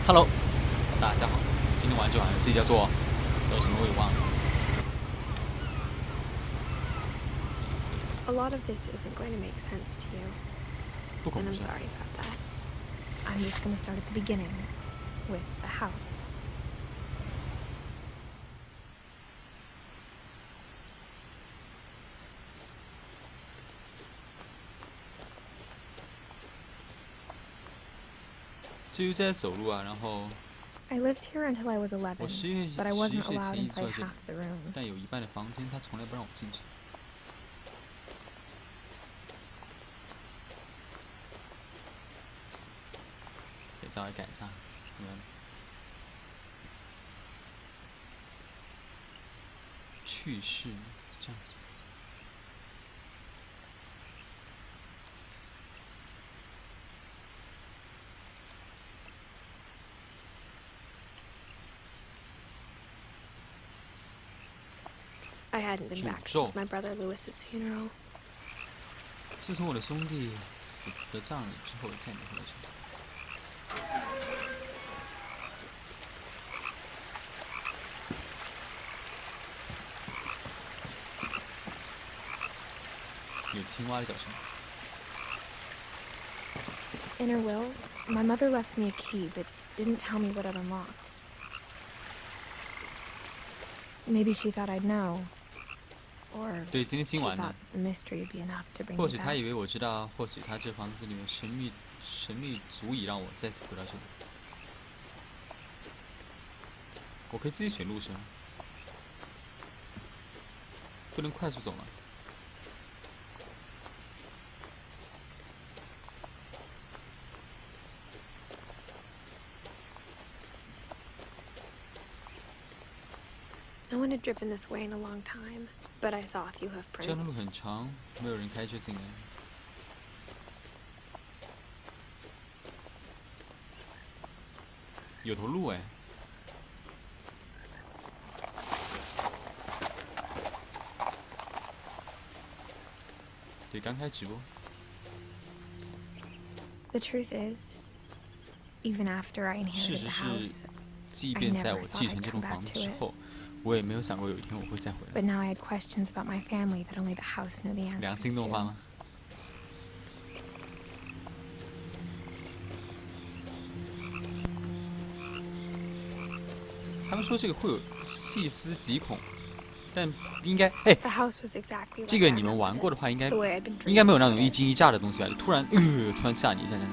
Hello，大家好，今天玩这款游戏叫做什么我也忘了。A lot of this isn't going to make sense to you, 不恐 and 怖 I'm 是 sorry about that. I'm just going to start at the beginning, with the house. 至于在走路啊，然后 I lived here until I was 11, 我11 but I 岁 wasn't 前 allowed 一直住 inside 在这里， half the rooms. 但有一半的房间他从来不让我进去。可以稍微改一下，去世这样子。I hadn't been back since my brother Lewis's funeral. 自从我的兄弟死的葬礼之后，再也没回来这里。有青蛙的叫声。In her will, my mother left me a key, but didn't tell me what it unlocked. Maybe she thought I'd know. Or 对，今天 she 新玩的 thought。the mystery would be enough to bring 或 me 许他 back. 以为我知道，或许他这房子里面神秘足以让我再次回到这里。我可以自己选路是吗？不能快速走吗？ No one had driven this way in a long time, but I saw a few hoof 这条路 prints. 很长，没有人开车进来。有头鹿哎。对，刚开直播。 The truth is, even after I 事 inherited 实 the 是 house,，即便在我继承这栋房子之后，我也没有想过有一天我会再回来。 but now I had questions about my family that only the house knew the 良 answers 心动画 to. 吗？他们说这个会有细思极恐，但应该哎， The house was exactly like 这个 I 你们玩 remembered 过 it, 的话，应该 the way I'd been 应该没有那 dreaming 种 about 一 it. 惊一乍的东西吧？突然吓你一下，这样。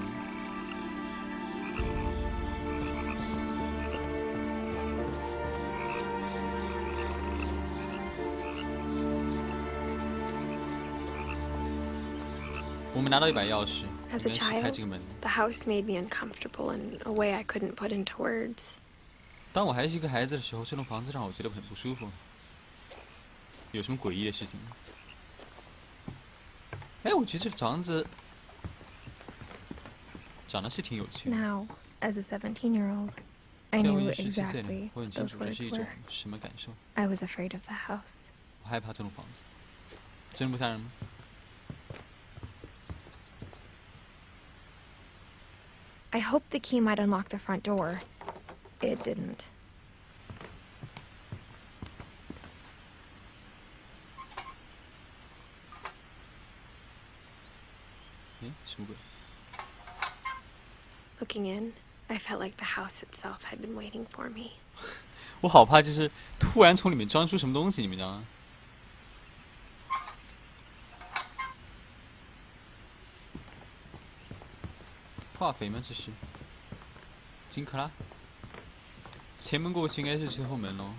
我们拿到一把钥匙， As 应 a 该是开这个 child, 门。 the house made me uncomfortable in a way I couldn't put into words. 当我还是一个孩子的时候，这栋房子让我觉得很不舒服。有什么诡异的事情吗？哎，我觉得这房子长得是挺有趣的。 Now, as a 17-year-old, I 现在我 knew 已经17岁了， exactly 我很 what 清 those 楚这 words 是一种 were. 什么感受。 I was afraid of the house. 我害怕这栋房子，真不吓人吗？ I hoped the key might unlock the front door. It didn't. 哎，什么鬼？ Looking in, I felt like the house itself had been waiting for me. 我好怕，就是突然从里面钻出什么东西，你们知道吗？化肥吗？这是？金克拉？前门过去应该是最后门喽。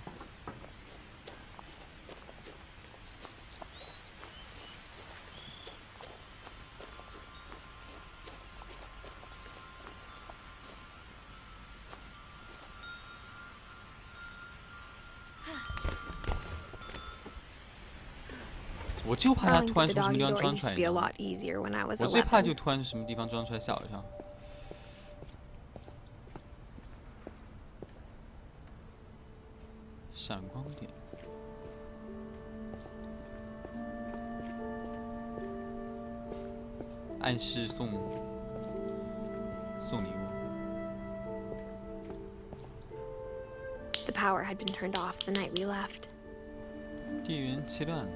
我就怕他 Crawling 突然 through 从 the 什么地 doggy 方 door 钻 used 出 to 来， be a lot easier when I was 我最怕 11. 就突然什么地方钻出来吓我一跳。闪光点。暗示送礼物。The power had been turned off the night we left. 电源切断了。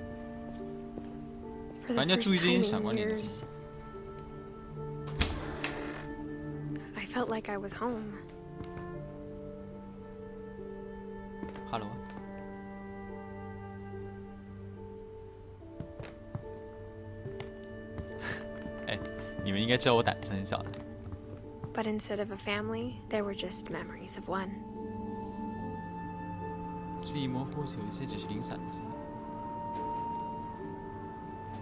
For the 反正要注 first 意这些 time 闪 in 光点的情 years, I felt like I was home. 况。哈喽。哎，你们应该知道我胆子很小的。 But instead of a family, there were just memories of one. 记忆模糊，有一些只是零散的记忆。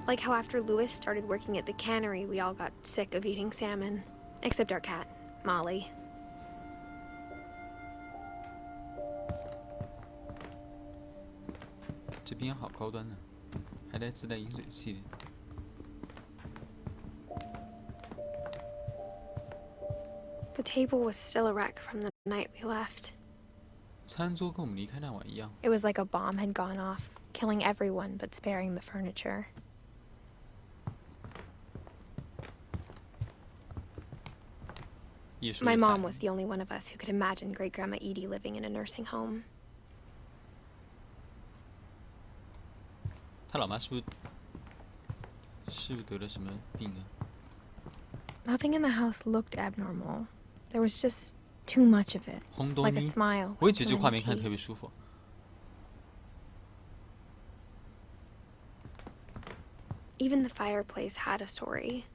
Like how after Lewis started working at the cannery, we all got sick of eating salmon. Except our cat, Molly. 这冰好高端呢，还带自带饮水器的。 The table was still a wreck from the night we left. 餐桌跟我们离开那晚一样， It was like a bomb had gone off, killing everyone but sparing the furniture. 叶说 My 的 mom 散 was the only one of us who could imagine Great Grandma Edie living in a nursing home. 他老妈是不是得了什么病啊？ Nothing in the house looked abnormal. There was just too much of it. 红豆 Like a 泥， smile. 我也觉得这 with 个画 plenty 面看 tea. 着特别舒服。 Even the fireplace had a story.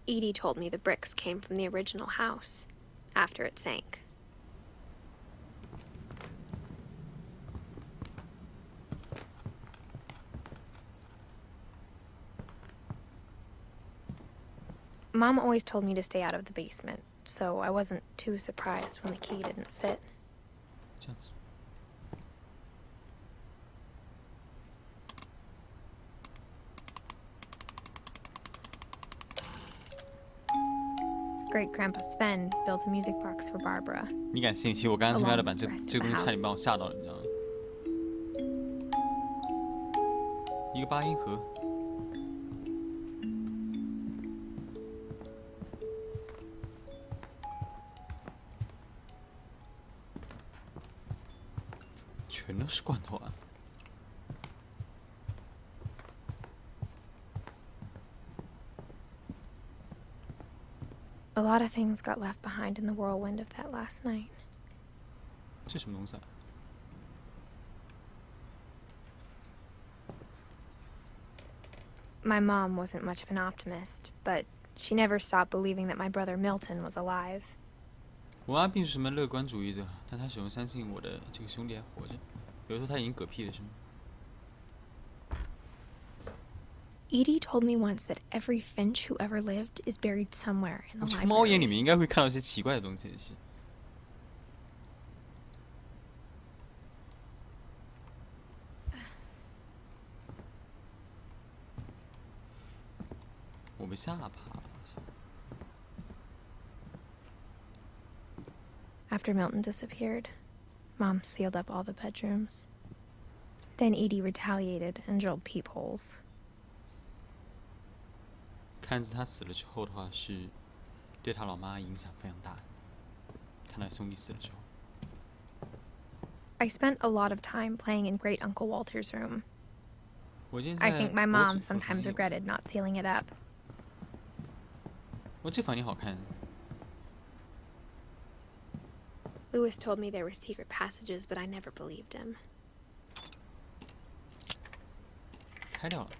Edie told me the bricks came from the original house after it sank. Mom always told me to stay out of the basement, so I wasn't too surprised when the key didn't fit. 这样子， Great Grandpa Sven built a music box for Barbara. 你敢信？其实我刚刚他妈的把 Along 这 with the rest 这个 of 东 the 西差点 house. 把我吓到了，你知道吗？一个八音盒，全都是罐头啊！ A lot of things got left behind in the whirlwind of that last night. 这什么东西啊？ My mom wasn't much of an optimist, but she never stopped believing that my brother Milton was alive. 我妈并不是什么乐观主义者，但她始终相信我的这个兄弟还活着。有时候她已经嗝屁了，是吗？ Edie told me once that every finch who ever lived is buried somewhere in the 从猫眼里 library. 面应该会看到一些奇怪的东西，是。我被吓怕了。 After Milton disappeared, Mom sealed up all the bedrooms. Then Edie retaliated and drilled peepholes. 看着他死了之后的话，是对他老妈影响非常大的。看到兄弟死了之后， I spent a lot of time playing in Great Uncle Walter's room. 我今天 I 在 think my 博 mom 主房 sometimes 有 regretted not sealing it up. 我这房间好看， Lewis told me there were secret passages, but I never believed him. 开掉了。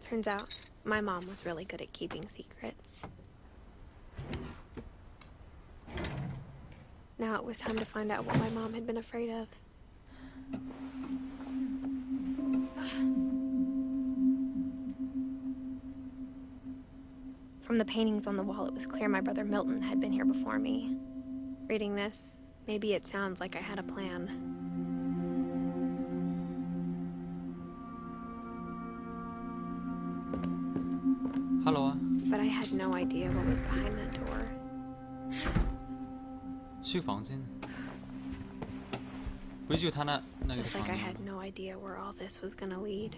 Turns out, my mom was really good at keeping secrets. Now it was time to find out what my mom had been afraid of. From the paintings on the wall, it was clear my brother Milton had been here before me. Reading this, maybe it sounds like I had a plan. Hello 啊， But I had no idea what was behind that door. 是个房间，不是就他那个 Just 房 like I 间 had 吗？ no idea where all this was gonna lead.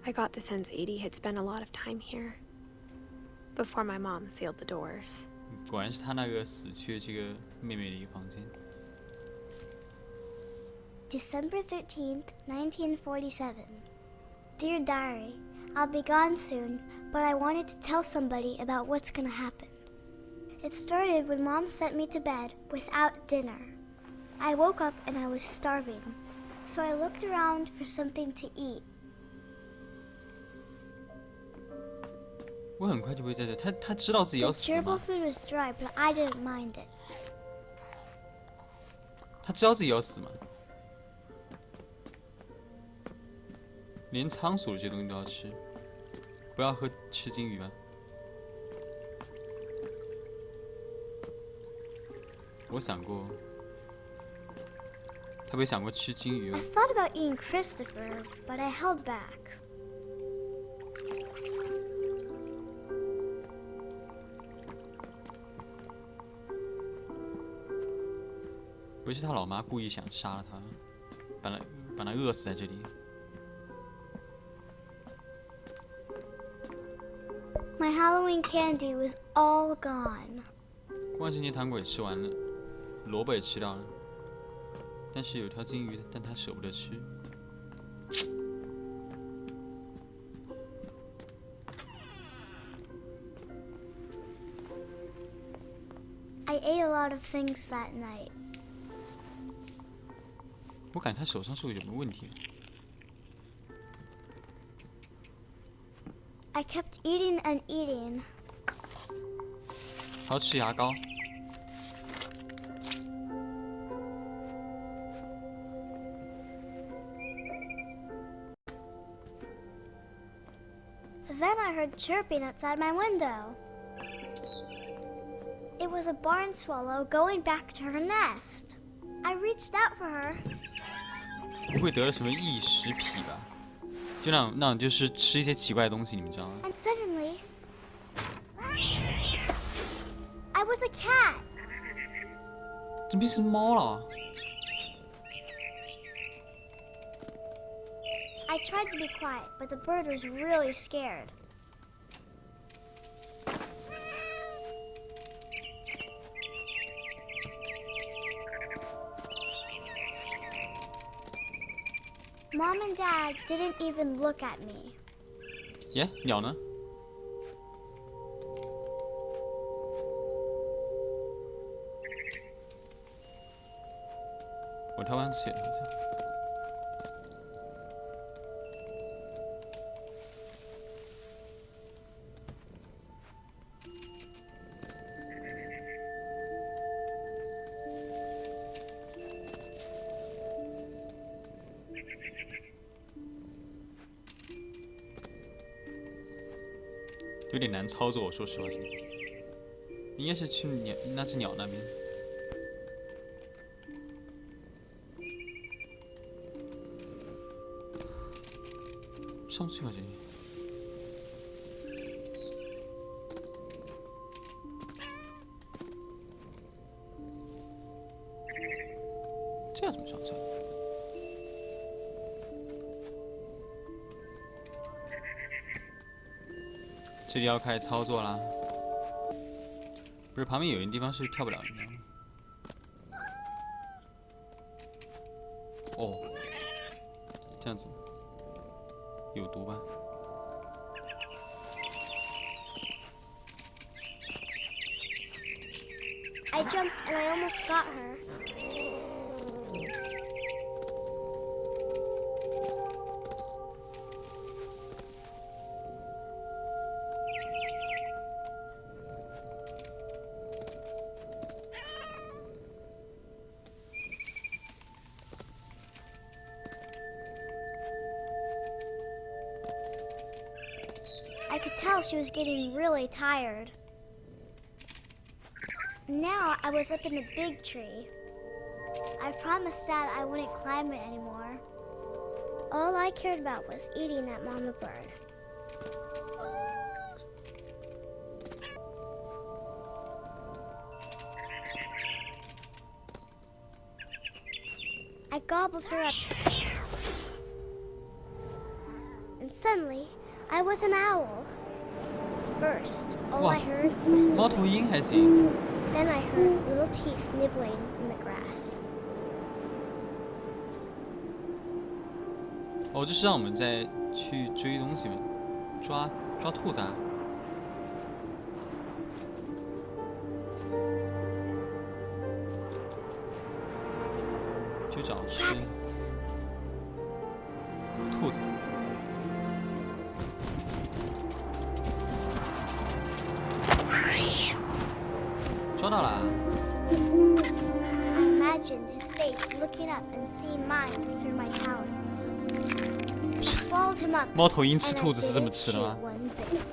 I got the sense Edie had spent a lot of time here before my mom sealed the doors. 果然是他那个死去的这个妹妹的一个房间。December 13th, 1947. Dear Diary, I'll be gone soon, but I wanted to tell somebody about what's gonna happen. It started when Mom sent me to bed without dinner. I woke up and I was starving, so I looked around for something to eat. 我很快就不会在这，他知道自己要 The 死 gerbil 吗？ food was dry, but I didn't mind it. 他知道自己要死吗？连仓鼠这些东西都要吃，不要吃金鱼吧。我想过，他没想过吃金鱼 I 吗？ thought about eating Christopher, but I held back. 不是他老妈故意想杀了他，把他饿死在这里。 My Halloween candy was all gone. 万圣节糖果也吃完了，萝卜也吃到了，但是有条金鱼，但他舍不得吃。I ate a lot of things that night. 我感觉他手上是有什么问题。 I kept eating and eating. 还要吃牙膏。 Then I heard chirping outside my window. It was a barn swallow going back to her nest. I reached out for her. 不会得了什么异食癖吧？就那种就是吃一些奇怪的东西，你们知道吗？ And suddenly, I was a cat. 这变成猫了。 I tried to be quiet, but the bird was really scared. Mom and Dad didn't even look at me. 耶，鸟呢？我跳完血了，好像。 有点难操作，我说实话，应该是去那只鸟那边。上不去吧，这里。这要怎么上去？ 这里要开始操作啦！不是，旁边有一个地方是跳不了的，你知道吗？哦，这样子，有毒吧？ I jumped and I almost got her. I could tell she was getting really tired. Now I was up in the big tree. I promised Dad I wouldn't climb it anymore. All I cared about was eating that mama bird. I gobbled her up. and suddenly I was an owl. First, all Wow. I heard was 猫头鹰还行。 then I heard little teeth nibbling in the grass. 哦，这是让我们再去追东西吗？抓兔子啊！去找吃 Rabbits. 兔子。抓到了！ I imagined his face looking up and seeing mine through my talons. I swallowed him up. 猫头鹰吃 and I 兔子是这么 didn't 吃的 chew 吗？ one bit.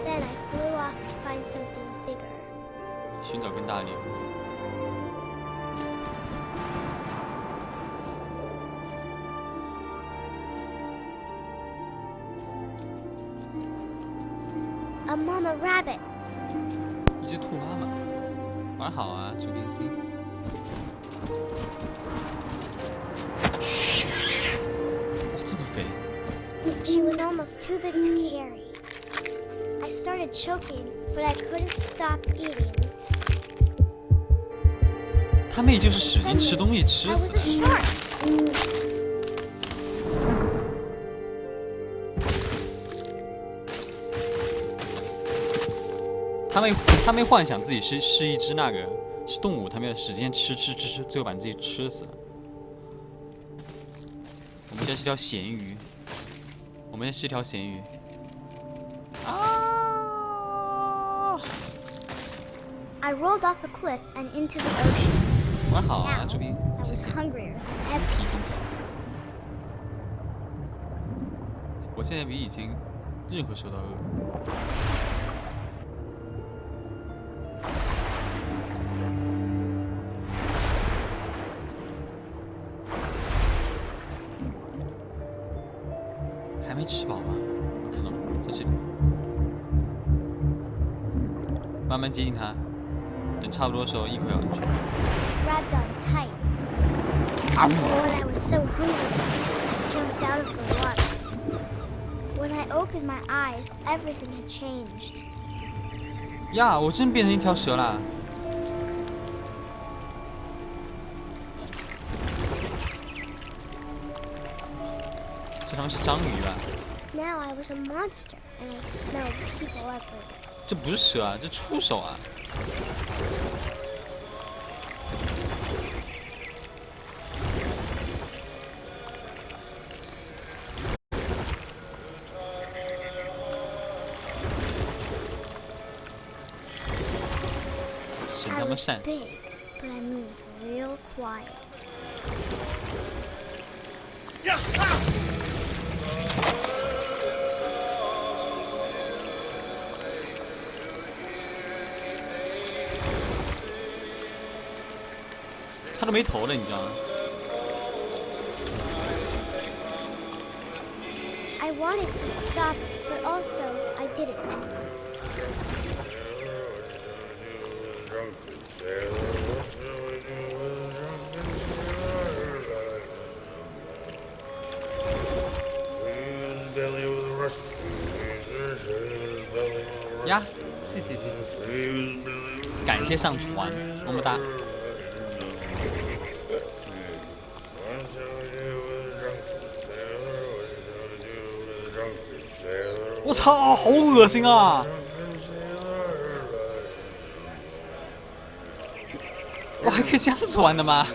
Then I flew off to find something bigger. 寻找更大的猎物。 A mama rabbit. 一只兔妈妈，玩好啊，朱宾斯。哇，这么肥！ She was almost too big to carry. I started choking, but I couldn't stop eating. 他妹就是使劲吃东西， I 吃 was 死 a 了。 shark. 他妹幻想自己是一只那个是动物，他们要使劲吃，最后把自己吃死了。我们现在是条咸鱼，我们现在是一条咸鱼。啊！ I rolled off the cliff and into the ocean. 玩好啊， Now 朱宾， I 这 was 个 hungrier than 真 ever. 提心起来。我现在比以前任何时候都饿。还没吃饱吗？我看到了，在这里。慢慢接近它，等差不多的时候一口咬进去。 Grabbed on tight. Ow. When I was so hungry, I jumped out of the water. When I opened my eyes, everything had changed. 呀，我真变成一条蛇啦！这他妈是章鱼吧？ Now I was a monster, and I smelled people everywhere. 这不是蛇啊，这触手啊！神 I 他妈 was 善！ big, but I moved real quiet. 他都没头了，你知道吗？ I wanted to stop, but also I didn't. "呀，谢谢谢谢，感谢上传，么么哒。我操，好恶心啊！我还可以这样子玩的吗？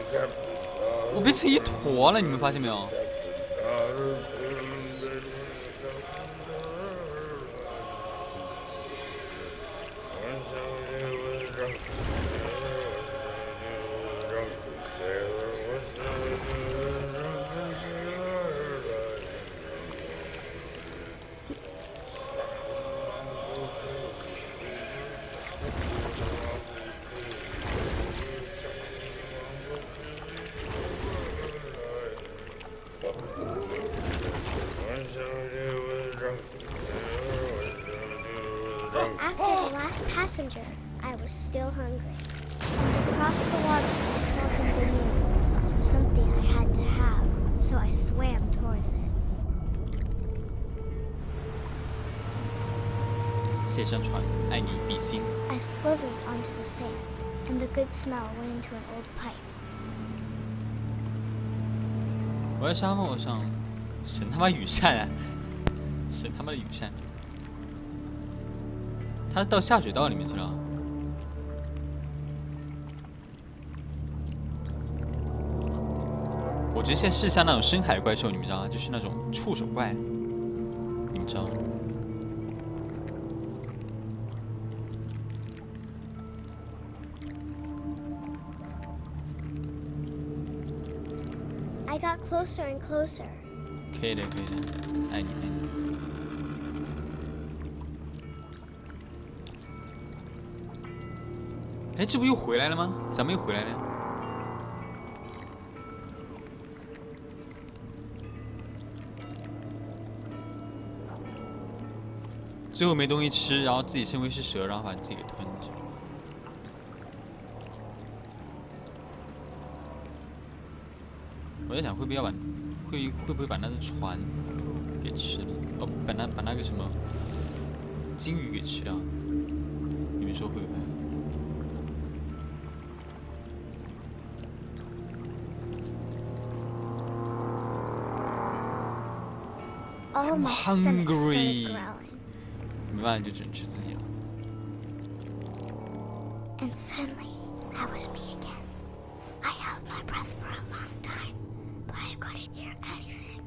我变成一坨了，你们发现没有？After the last passenger, I was still hungry. And across the water, I smelled something new. Something I had to have, so I swam towards it. 写上传，爱你比心。 I slithered onto the sand, and the good smell went into an old pipe. 我在沙漠上，神他妈雨伞啊！神他妈的雨伞！他到下水道里面去了。我觉得现在是像那种深海怪兽，你们知道吗？就是那种触手怪，你们知道吗？ I got closer and closer. 可以的，可以的，爱你，爱你。哎，这不又回来了吗？咱们又回来了。最后没东西吃，然后自己身为是蛇，然后把自己给吞了，是吧？ 我在想会不会要把会不会把那只船给吃了？哦，把那个什么金鱼给吃掉？你们说会不会？ All my stomach started hungry. growling. 没办法，就只能吃自己了。 And suddenly, I was me again. I held my breath for a long time, but I couldn't hear anything.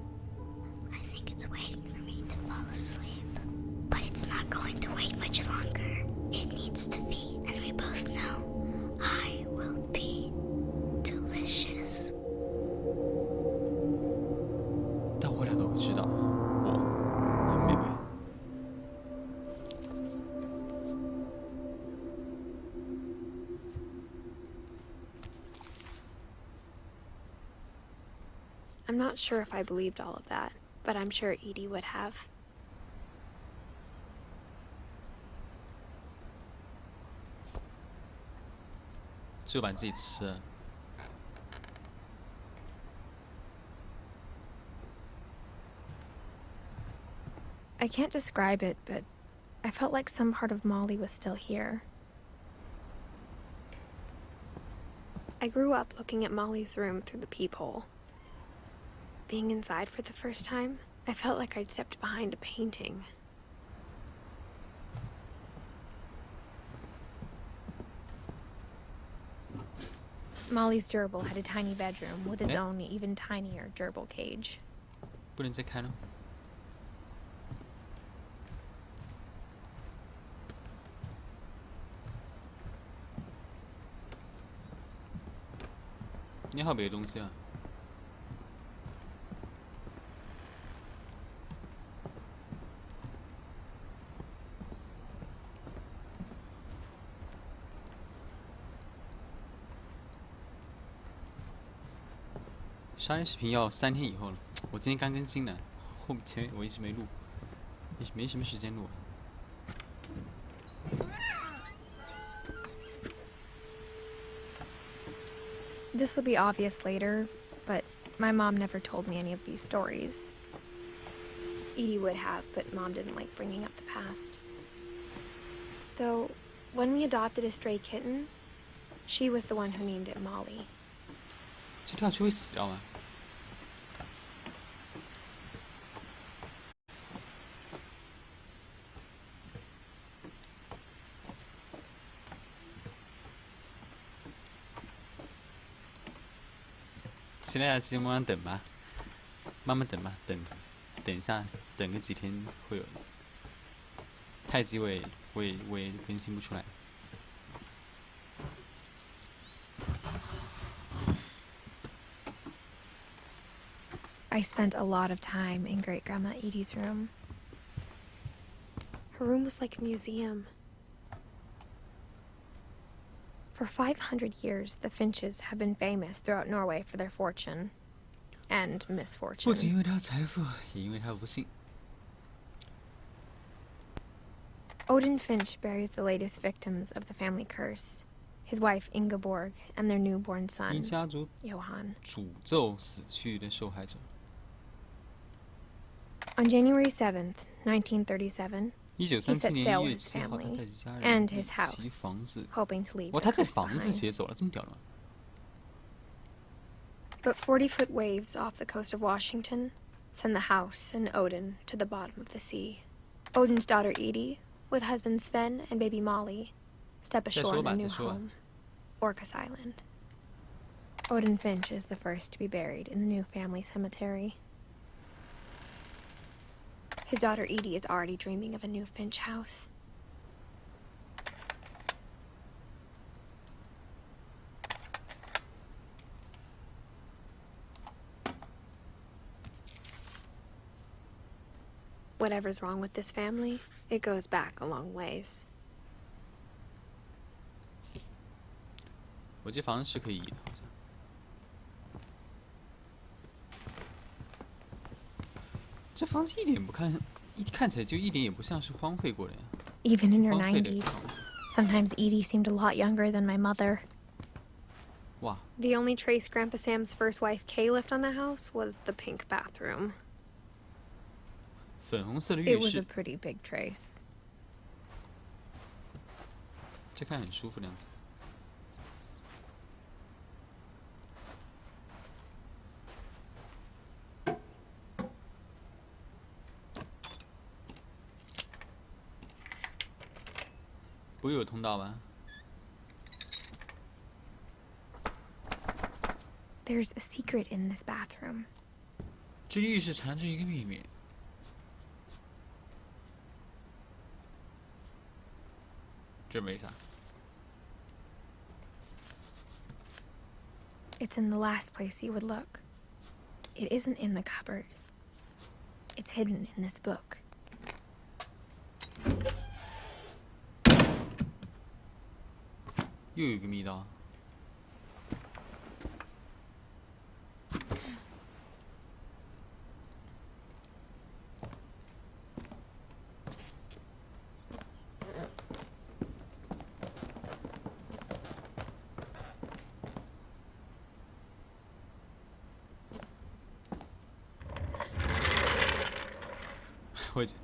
I think it's waiting for me to fall asleep. But it's not going to wait much longer. It needs to be, and we both know I will be delicious. 但我俩都会知道，我很美味。 I'm not sure if I believed all of that, but I'm sure Edie would have. 就把自己吃了。 I can't describe it, but I felt like some part of Molly was still here. I grew up looking at Molly's room through the peephole. Being inside for the first time, I felt like I'd stepped behind a painting. Molly's gerbil had a tiny bedroom with its own even tinier gerbil cage. 不能再看了。你好，别的东西啊。杀人视频要3天以后了，我今天刚更新的，前面我一直没录，没什么时间录。 This will be obvious later, but my mom never told me any of these stories. Edie would have, but Mom didn't like bringing up the past. Though, when we adopted a stray kitten, she was the one who named it Molly. 这跳去会死掉吗？期待下期慢慢等吧，慢慢等吧，等一下，等个几天会有的。太极我也更新不出来。 I spent a lot of time in Great Grandma Edie's room. Her room was like a museum. For 500 years, the Finches have been famous throughout Norway for their fortune and 不仅 misfortune. 因为他有财富，也因为他有不幸。 Odin Finch buries the latest victims of the family curse, his wife Ingeborg and their newborn 因 son, 家族 Johan. 诅咒死去的受害者。 On January 7th, 1937, 1937 set 年 sail 1 with 月 his 7号，他 family 带着家 and 人 his 骑 house, 房子。 hoping to leave 哇， their 他带 curse 房子 behind. 直接走了，这么屌的吗？ But 40-foot waves off the coast of Washington send the house and Odin to the bottom of the sea. Odin's daughter Edie, with husband Sven and baby Molly, step ashore in their new home, Orcas Island. Odin Finch is the first to be buried in the new family cemetery. His daughter Edie is already dreaming of a new Finch house. Whatever's wrong with this family, it goes back a long ways. 我这房子是可以移的，好像。这房子一点不看起来就一点也不像是荒废过的呀。 Even in her 荒废的 90s, 房子。 sometimes Edie seemed a lot younger than my mother. 哇， The only trace Grandpa Sam's first wife Kay left on the house was the pink bathroom. 粉红色的 It 浴 was a 室， pretty big trace. 这看很舒服的样子。不会有通道吧？ There's a secret in this bathroom. 这浴室藏着一个秘密。这没啥。 It's in the last place you would look. It isn't in the cupboard. It's hidden in this book. 又有一个密道。我去。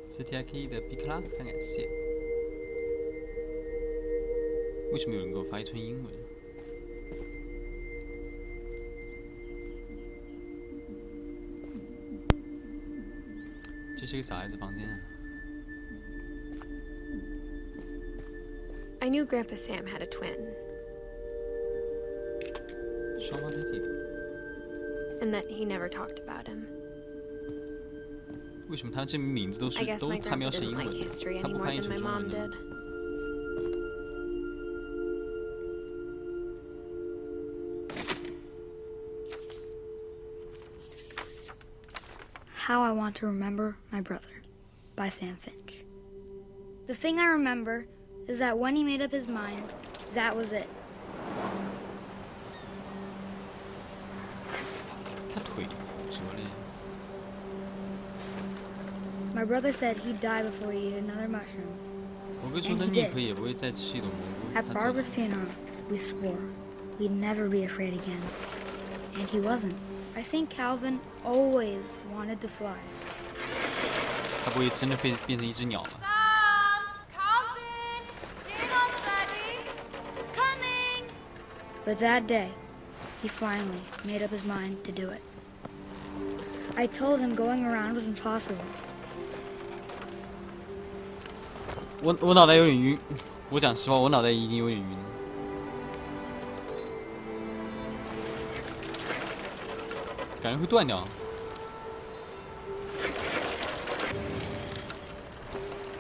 CTIK 的比克拉，非常感谢。为什么有人给我发一串英文？这是个小孩子房间啊。 I knew Grandpa Sam had a twin, 双胞胎弟弟。 and that he never talked about him. 为什么他这名字都 I guess 是 my 他 grandpa 描是 didn't 英 like 文 history 的，他不 any more 翻译 than 成 my 中 mom 文的 did.。How I Want to Remember My Brother by Sam Finch. The thing I remember is that when he made up his mind, that was it. 他腿折了呀。 My brother said he'd die before he ate another mushroom. 我哥说他宁可也不会再吃一朵蘑菇。 At 他走了 Barbara's funeral, we swore we'd never be afraid again. And he wasn't. I think Calvin always wanted to fly. 他不会真的变成一只鸟吧？ Calvin! Dinner's ready! Coming! But that day, he finally made up his mind to do it. I told him going around was impossible. 我脑袋有点晕，我讲实话，我脑袋已经有点晕了。感觉会断掉。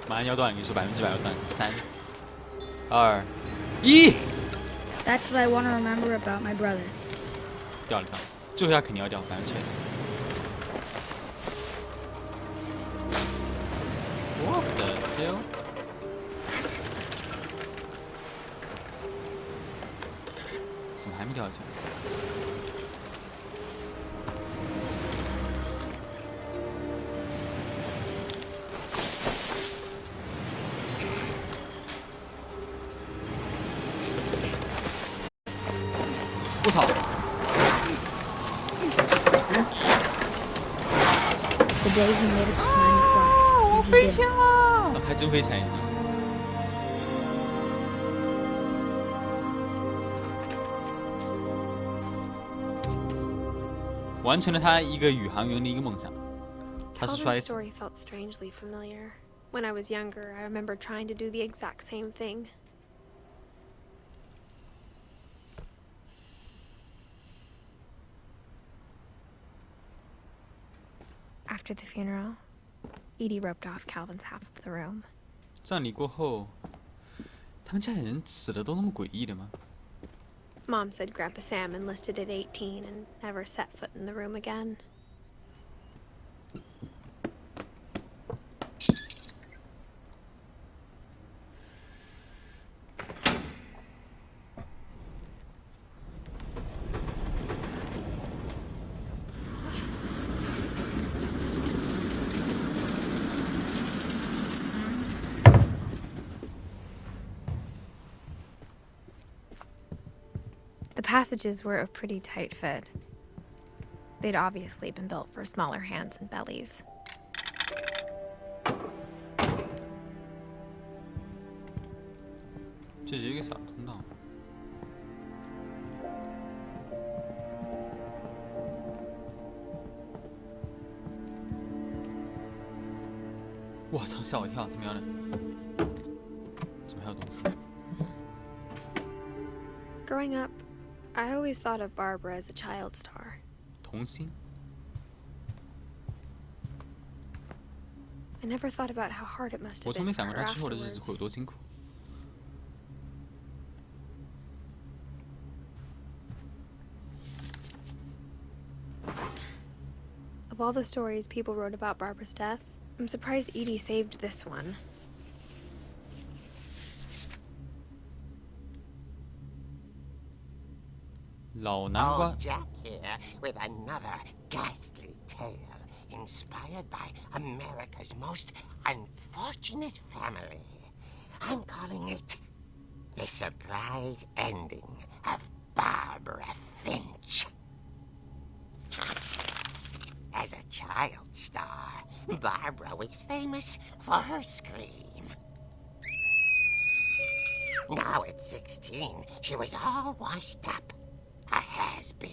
马上要断了，跟你说100%要断。3、2、1， That's what I want to remember about my brother. 掉了掉了，这回他肯定要掉，100%。What the hell？ 怎么还没掉下来？我操！ day he made up his mind to fly. 我 And he 飞 did. 天了！还真飞起来了。完成了他一个宇航员的一个梦想。他是摔 Calvin's 死。 story felt strangely familiar. When I was younger, I remember trying to do the exact same thing. After the funeral, Edie roped off Calvin's half of the room. 葬礼过后，他们家里人死的都那么诡异的吗？ Mom said Grandpa Sam enlisted at 18 and never set foot in the room again. The passages were a pretty tight fit. They'd obviously been built for smaller hands and bellies. 这是一个小通道。我操！吓我一跳，他喵的！怎么还有东西？ Growing up, I always thought of Barbara as a child star. 童星。 I never thought about how hard it must 我 have 从 been 没 for 想过 her 他之后的日子会有 afterwards. 多辛苦。 Of all the stories people wrote about Barbara's death, I'm surprised Edie saved this one. 老南瓜 Old Jack here with another ghastly tale inspired by America's most unfortunate family. I'm calling it The Surprise Ending of Barbara Finch. As a child star, Barbara was famous for her scream. Now at 16, she was all washed up. A has-been.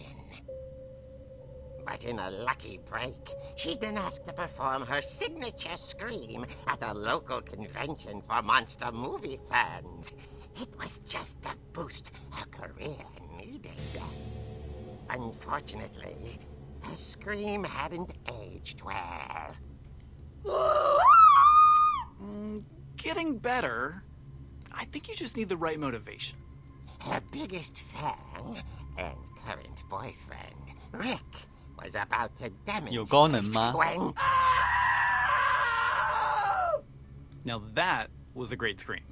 But in a lucky break, she'd been asked to perform her signature scream at a local convention for monster movie fans. It was just the boost her career needed. Unfortunately, her scream hadn't aged well. Getting better. I think you just need the right motivation. Her biggest fan and current boyfriend, Rick, was about to 有高能 demonstrate 吗？ when... Now that was a great scream.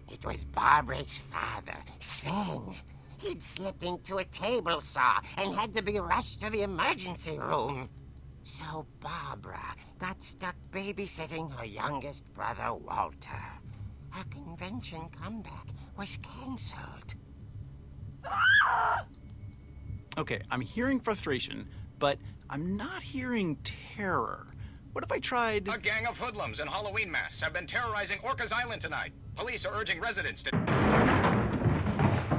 It was Barbara's father, Sven. He'd slipped into a table saw and had to be rushed to the emergency room. So Barbara got stuck babysitting her youngest brother, Walter. Her convention comeback was cancelled. Okay, I'm hearing frustration, but I'm not hearing terror. What if I tried... A gang of hoodlums in Halloween masks have been terrorizing Orcas Island tonight. Police are urging residents to...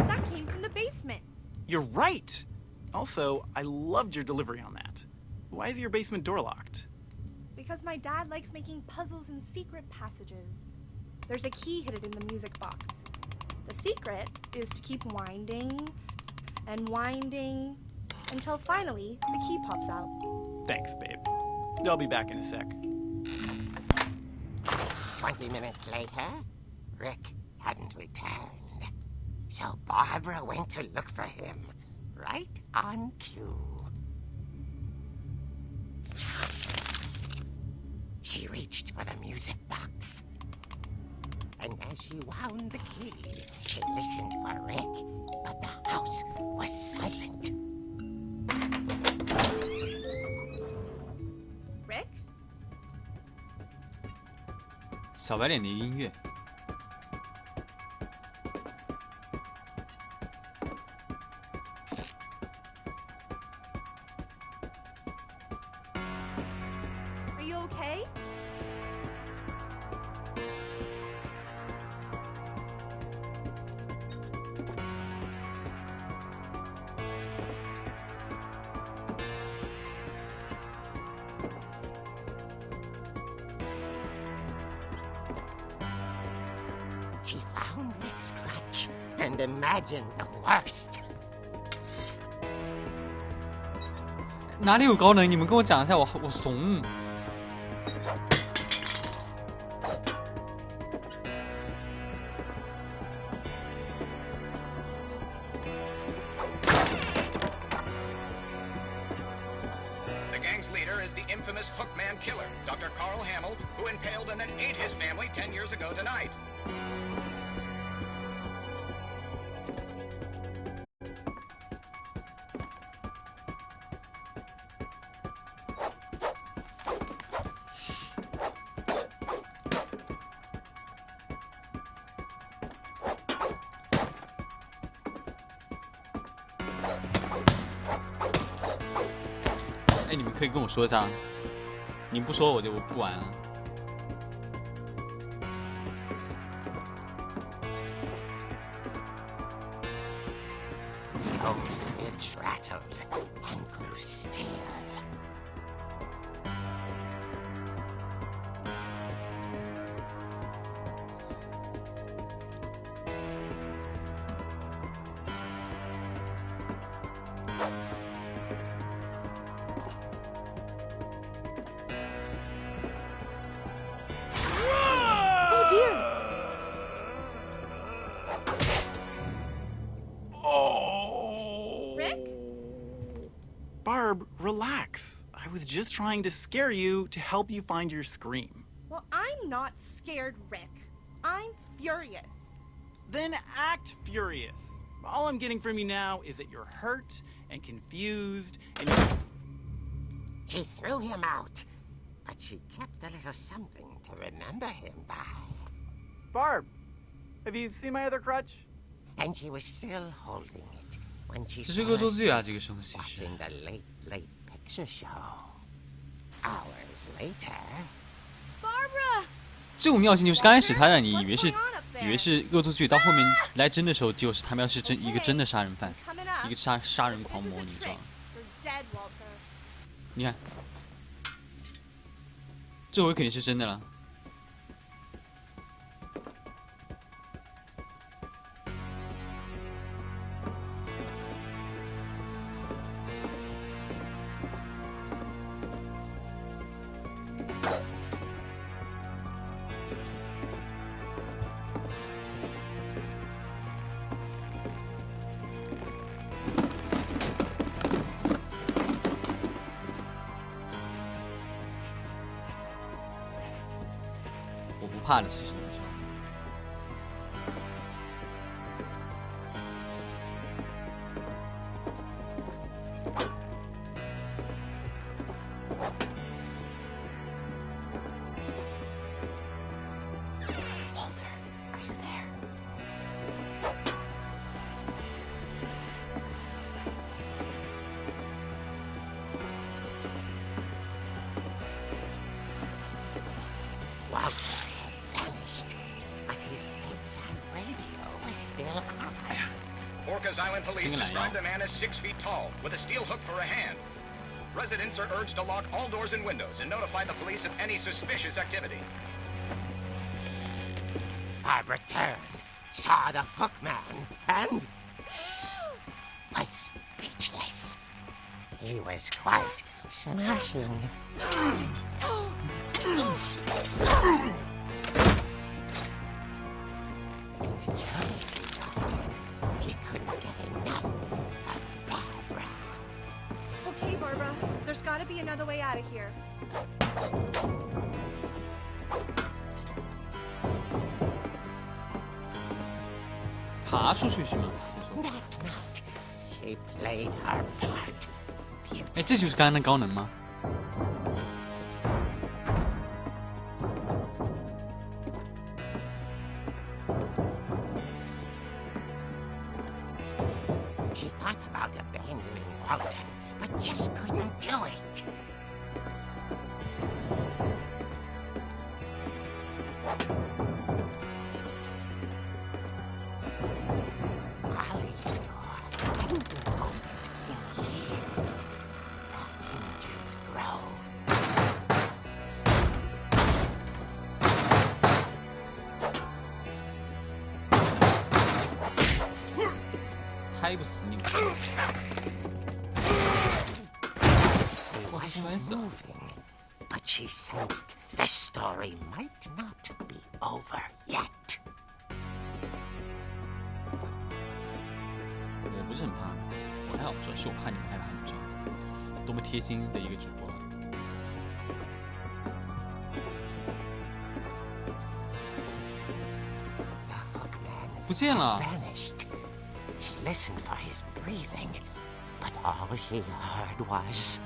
That came from the basement. You're right! Also, I loved your delivery on that. Why is your basement door locked? Because my dad likes making puzzles and secret passages. There's a key hidden in the music box. The secret is to keep winding and winding until finally the key pops out. Thanks, babe. I'll be back in a sec. 20 minutes later, Rick hadn't returned. So Barbara went to look for him, right on cue. She reached for the music box. And as she wound the key, she listened for Rick, but the house was silent. Rick? 小白脸的音乐。 Are you and imagine the worst. 哪里有高能？你们跟我讲一下，我怂。The gang's leader is the infamous Hookman killer, Dr. Carl Hamill, who impaled and then ate his family 10 years ago tonight. "哎，你们可以跟我说一下，你不说我不玩啊。Goldfish rattled and grew still. Oh dear! Rick? Barb, relax. I was just trying to scare you to help you find your scream. Well, I'm not scared, Rick. I'm furious. Then act furious. All I'm getting from you now is that you're hurt and confused and She threw him out, but she kept a little something to remember him by. Barb, have you seen my other crutch? And she was still holding it when she 这是 fell 恶作剧啊， asleep 这个东西是。 watching the late picture show. Hours later, Barbara! 这种尿性就是刚开始他让你以为是恶作剧，到后面来真的时候，结果是他们要是一个真的杀人犯， Coming up. 一个杀人狂魔，你知道 This is a trick. 吗？ You're dead, Walter. 你看，这回肯定是真的了。我不怕的，其实你知道吗？ Walter, are you there? Walter had vanished, but his bedside radio was still on. Orcas Island police Sing it described out. the man as 6 feet tall, with a steel hook for a hand. Residents are urged to lock all doors and windows and notify the police of any suspicious activity. Barbara turned, saw the hook man, and was speechless. He was quite smashing. And he realized he couldn't get enough of Barbara. Okay, Barbara. There's gotta be another way out of here. 爬出去是吗？ That night, she played her part 哎，这就是刚刚的高能吗？ She thought about abandoning Walter, but just couldn't do it. Molly's door hadn't been opened in years. The hinges groaned. 拍不死你！ It wasn't moving, but she sensed the story might not be over yet. 我不是很怕，我还好，主要是我怕你们害怕，你知道吗？多么贴心的一个主播。 不见了。 Vanished. She listened for his breathing, but all she heard was.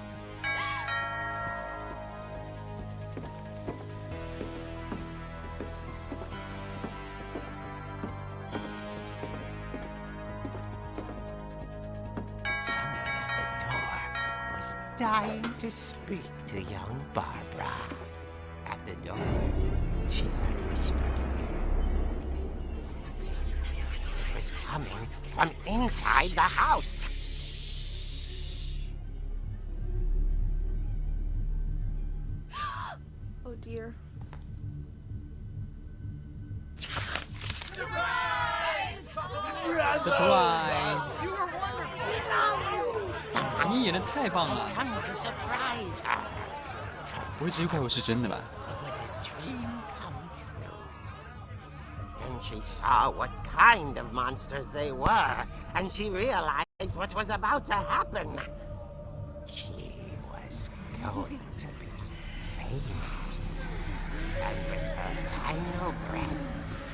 Someone at the door was dying to speak to young Barbara. At the door, she heard whispering. It was coming from inside the house. Oh dear. Surprise！ 你演的太棒了， Come to surprise her. 不会这一怪物是真的吧？ It was a dream come true. Then she saw what kind of monsters they were, and she realized what was about to happen. She was going to be famous. And with her final breath,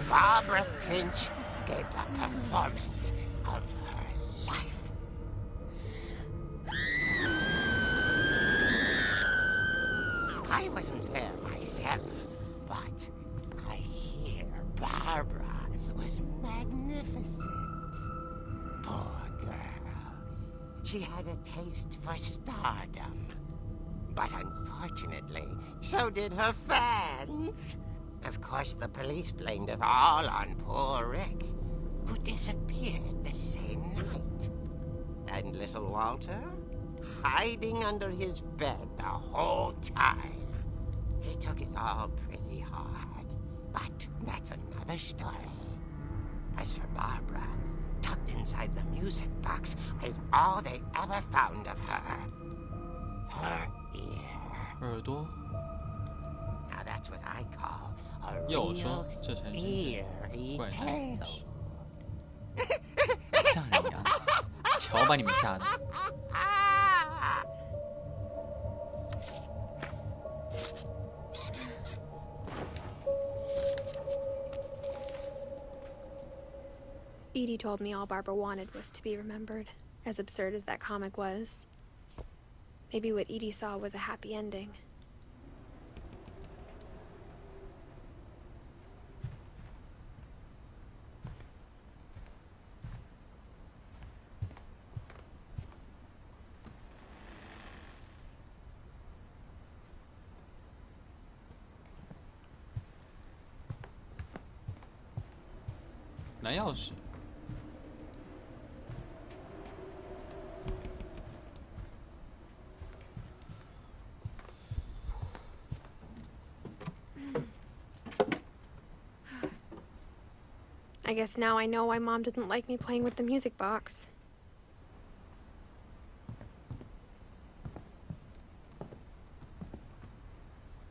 Barbara Finch gave the performance of her life. I wasn't there myself, but I hear Barbara was magnificent. Poor girl. She had a taste for stardom. But unfortunately, so did her fans. Of course, the police blamed it all on poor Rick, who disappeared the same night. And little Walter? Hiding under his bed the whole time. He took it all pretty hard, but that's another story. As for Barbara, tucked inside the music box is all they ever found of her. Her ear. 耳朵， Now that's what I call a 要我 real 说，这才是真正 eerie 怪谈故 tale. 事。吓人呀！瞧把你们吓的。 Edie told me all Barbara wanted was to be remembered, as absurd as that comic was. Maybe what Edie saw was a happy ending. "蓝钥匙。 I guess now I know why Mom didn't like me playing with the music box.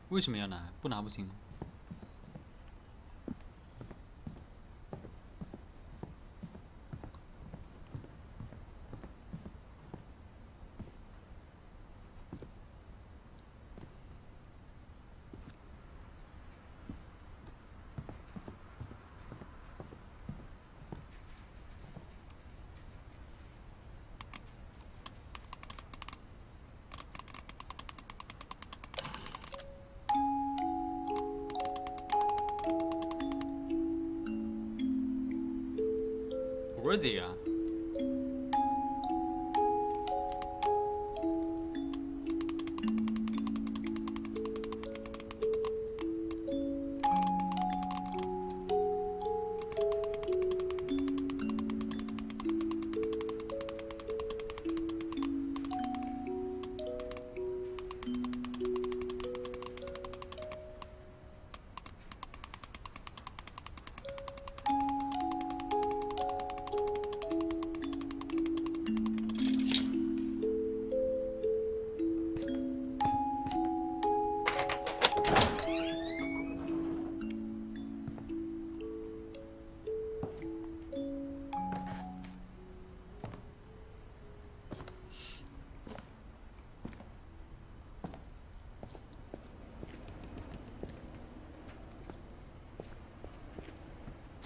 为什么要拿？不拿不行吗？不是这个啊。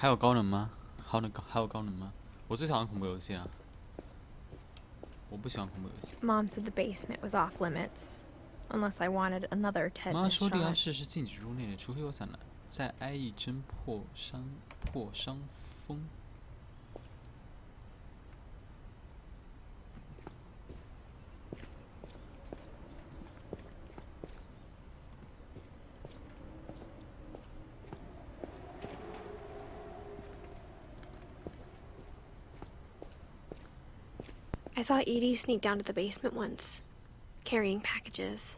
还有高能吗？还有高能吗？我最讨厌恐怖游戏了。我不喜欢恐怖游戏。Mom said the basement was off limits, unless I wanted another tetanus 妈说地下 shot. 室是禁止入内的，除非有伞的。在挨一针破伤风。I saw Edie sneak down to the basement once, carrying packages.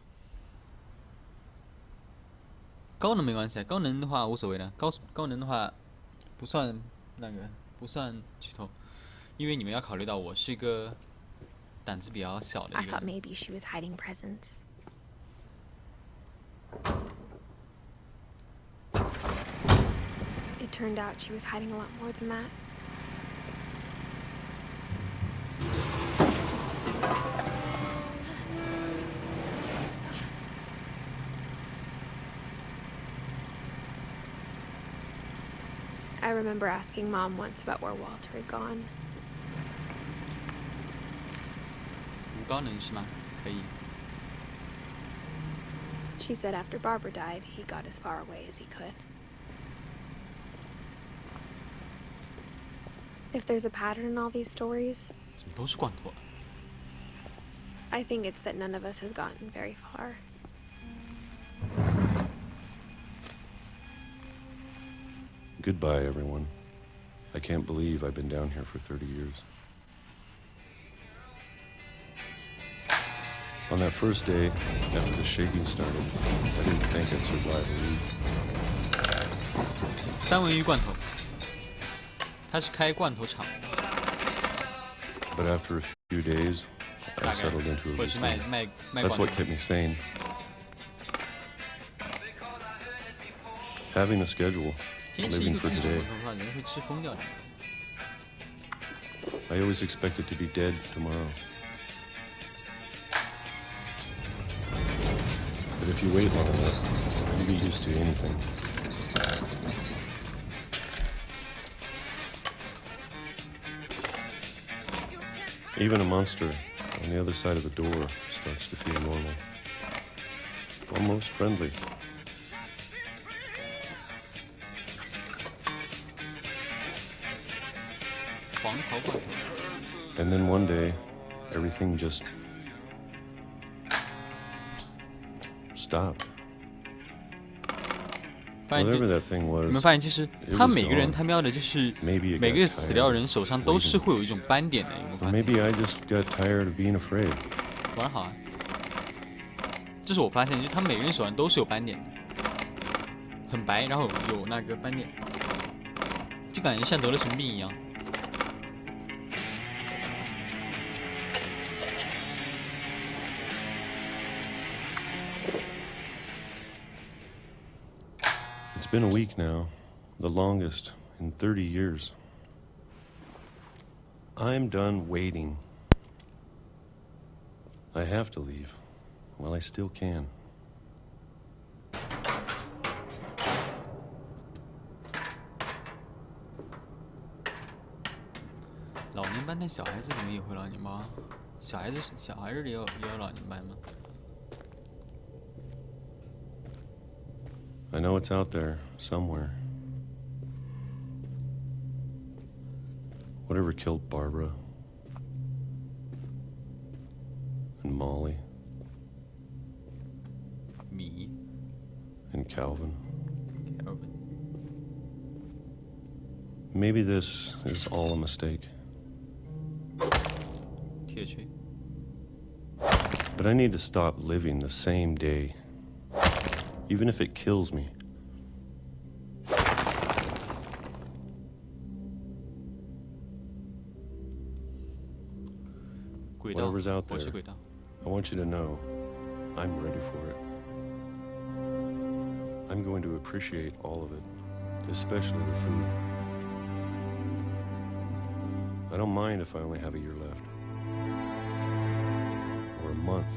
高能没关系，高能的话无所谓的。高能的话不算剧透，因为你们要考虑到我是一个胆子比较小的 I 一个 thought 人。 maybe she was hiding presents. It turned out she was hiding a lot more than that. I remember asking Mom once about where Walter had gone. 无高能是吗？可以。 She said after Barbara died, he got as far away as he could. If there's a pattern in all these stories, 怎么都是罐头啊？ I think it's that none of us has gotten very far. Goodbye, everyone. I can't believe I've been down here for 30 years. On that first day, after the shaking started, I didn't think I'd survive a week. 三文鱼罐头，他是开罐头厂， But after a few days, 大 I 概 settled into a 或者是卖 routine. 罐 That's 头 what。kept me sane. Having a schedule, 天是一 living 个 for 剧组 today. 的话，人会吃疯掉的。 I always expected to be dead tomorrow. But if you wait long enough, you get used to anything. Even a monster on the other side of the door starts to feel normal. Almost friendly. And then one day, everything just stopped. 发现 Whatever that thing 你 was, 们发现，其实 it 他 was 每个人 gone. 他瞄的就是 Maybe it 每 got 个死掉 tired 的人手上都 waiting. 是会有一种斑点的，有没有 Or 发现？ maybe I just got tired of being afraid. 玩好啊！这是我发现，就是他每个人手上都是有斑点的，很白，然后有那个斑点，就感觉像得了什么病一样。 It's been a week now, the longest in 30 years. I'm done waiting. I have to leave. Well, I still can. 老年班的小孩子怎么也会老年班啊？小孩子也有老年班吗？ I know it's out there somewhere. Whatever killed Barbara and Molly 米 and Calvin. Calvin Maybe this is all a mistake. 铁锤 But I need to stop living the same day, even if it kills me. 轨道， Whatever's out 我是 there, 轨道。 I want you to know I'm ready for it. I'm going to appreciate all of it, especially the food. I don't mind if I only have a year left, or a month,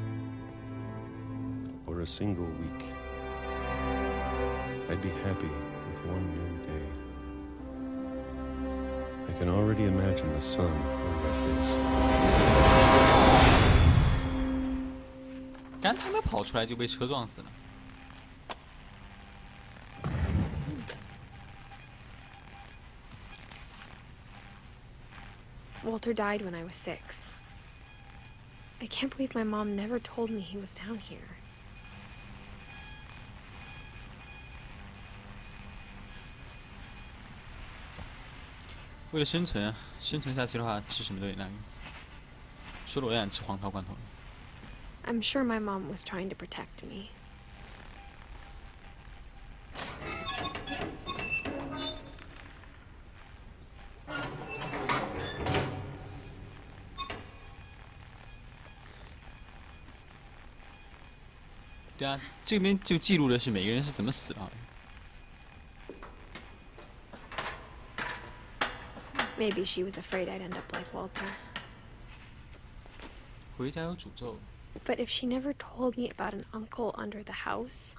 or a single week. I'd be happy with one new day. can already imagine the sun on my face. 但他们跑出来就被车撞死了。Walter died when I was 6. I can't believe my mom never told me he was down here. 为了生存啊，生存下去的话，吃什么都得那个。说了我也想吃黄桃罐头。I'm sure my mom was trying to protect me. 对啊，这边就记录的是每个人是怎么死的。 Maybe she was afraid I'd end up like Walter. 回家有诅咒。 But if she never told me about an uncle under the house,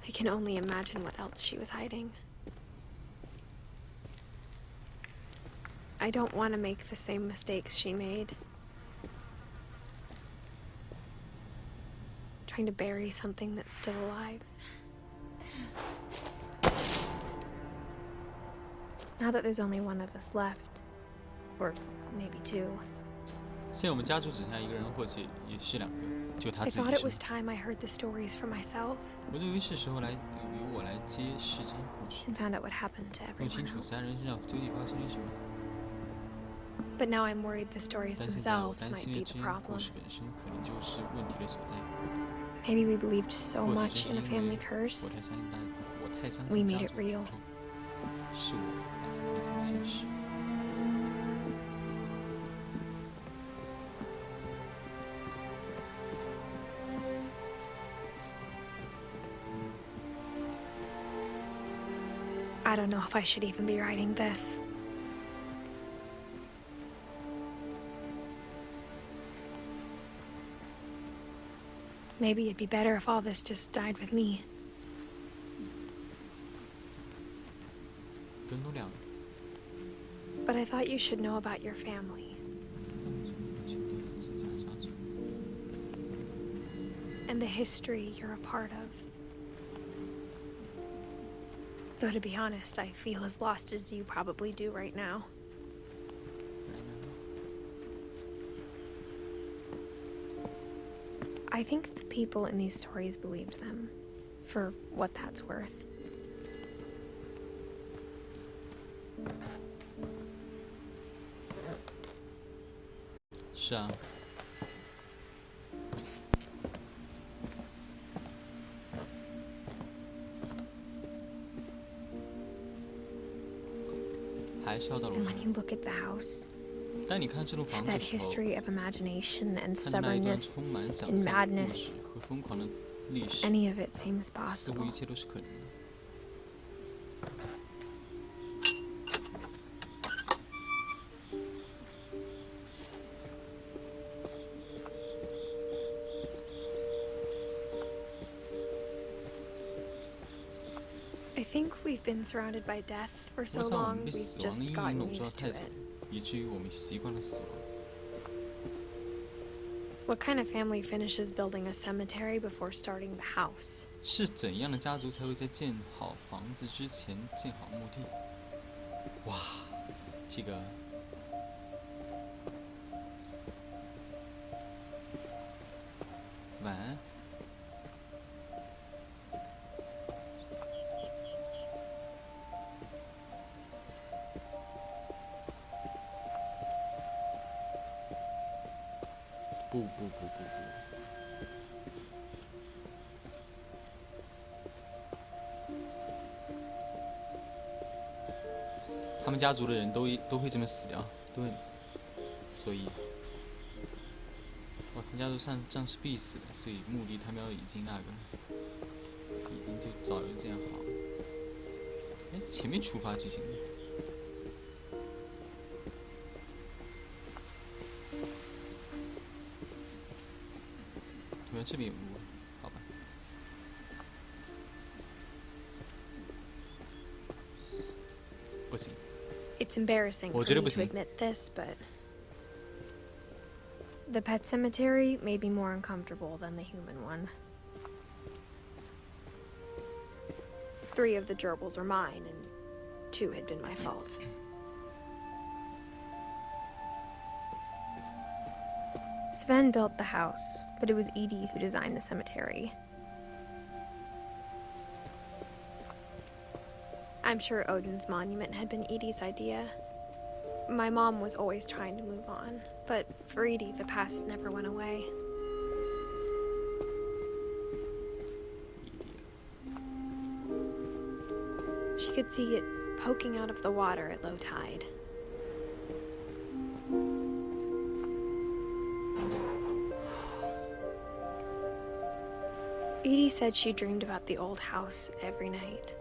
I can only imagine what else she was hiding. I don't want to make the same mistakes she made. Trying to bury something that's still alive. Now that there's only one of us left, or maybe 2, 现在我们家族只剩下一个人，或者也是2个，就他 I 自己 thought it 是 was time I heard the stories for myself 我认为是时候由我来接世间故事， and found out what happened to 弄 everyone 清楚3 else. 人身上究竟发生了什么。 But now I'm worried the stories 但现在我 themselves 担 might 心 be 的 the 这些故 problem. 事本身可能就是问题的所在， Maybe we believed so 或者 much 是 in a 因 family 为 curse. 我太相 We 信 made 家 it 族 real. 诅咒，是我把它变成现实。 I don't know if I should even be writing this. Maybe it'd be better if all this just died with me. 灯都亮了， But I thought you should know about your family 自家家族。 and the history you're a part of. Though to be honest, I feel as lost as you probably do right now. I think the people in these stories believed them, for what that's worth. 是啊。还是要到楼 And 上 when。you look at the house, 当你看这栋房子 that 的时候， history of imagination and 看到那一段 stubbornness, 充满想 and 象的故 madness 事和疯狂的历史， any of it seems 似乎 possible. 一切都是可能的。 I think we've been surrounded by death for 我 so 想我 long, 们被 we've 死亡的 just 阴影 gotten 笼罩 used to 太久 it. 了，以至于我们习惯了死亡。 What kind of family finishes building a cemetery before starting the house? 是怎样的家族才会在建好房子之前建好墓地？哇，这个晚安。不不不不不。 他们家族的人都会这么死掉，都会，所以，哇，他们家族上是必死的，所以墓地他们已经那个了，已经就早就这样好了。哎，前面出发剧情。突然这边有路，好吧。 不行， It's embarrassing for me 我觉得不 to 行。 admit this, but the pet cemetery made me more uncomfortable than the human one. 3 of the gerbils are mine, and 2 had been my fault. Sven built the house, but it was Edie who designed the cemetery. I'm sure Odin's monument had been Edie's idea. My mom was always trying to move on, but for Edie, the past never went away. She could see it poking out of the water at low tide. Edie said she dreamed about the old house every night.